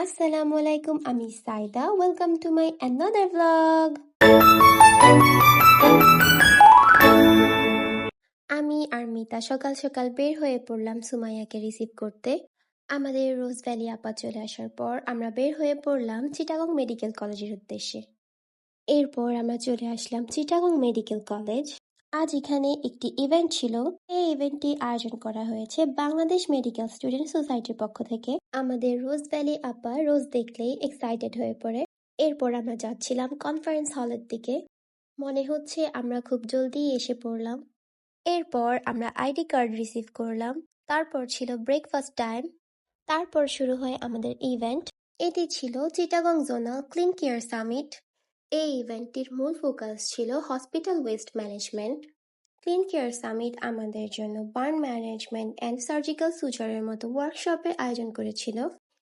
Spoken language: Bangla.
আসসালামু আলাইকুম, আমি Saida. Welcome to my another vlog. আমি আর মিতা সকাল সকাল বের হয়ে পড়লাম সুমাইয়াকে রিসিভ করতে। আমাদের রোজ ভ্যালি আপা চলে আসার পর আমরা বের হয়ে পড়লাম চিটাগং মেডিকেল কলেজের উদ্দেশ্যে। এরপর আমরা চলে আসলাম চিটাগং মেডিকেল কলেজ। আজ এখানে একটি ইভেন্ট ছিল। এই ইভেন্টটি আয়োজন করা হয়েছে বাংলাদেশ মেডিকেল স্টুডেন্ট সোসাইটির পক্ষ থেকে। আমাদের রোজ ভ্যালি আপা রোজ দেখলেই এক্সাইটেড হয়ে পড়ে। এরপর আমরা যাচ্ছিলাম কনফারেন্স হলের দিকে। মনে হচ্ছে আমরা খুব জলদি এসে পড়লাম। এরপর আমরা আইডি কার্ড রিসিভ করলাম। তারপর ছিল ব্রেকফাস্ট টাইম। তারপর শুরু হয় আমাদের ইভেন্ট। এটি ছিল Chittagong zonal clean care summit. এই ইভেন্টটির মূল ফোকাস ছিল hospital waste management. Clean care summit আমাদের জন্য বার্ন ম্যানেজমেন্ট অ্যান্ড সার্জিক্যাল সুচারের মতো ওয়ার্কশপের আয়োজন করেছিল।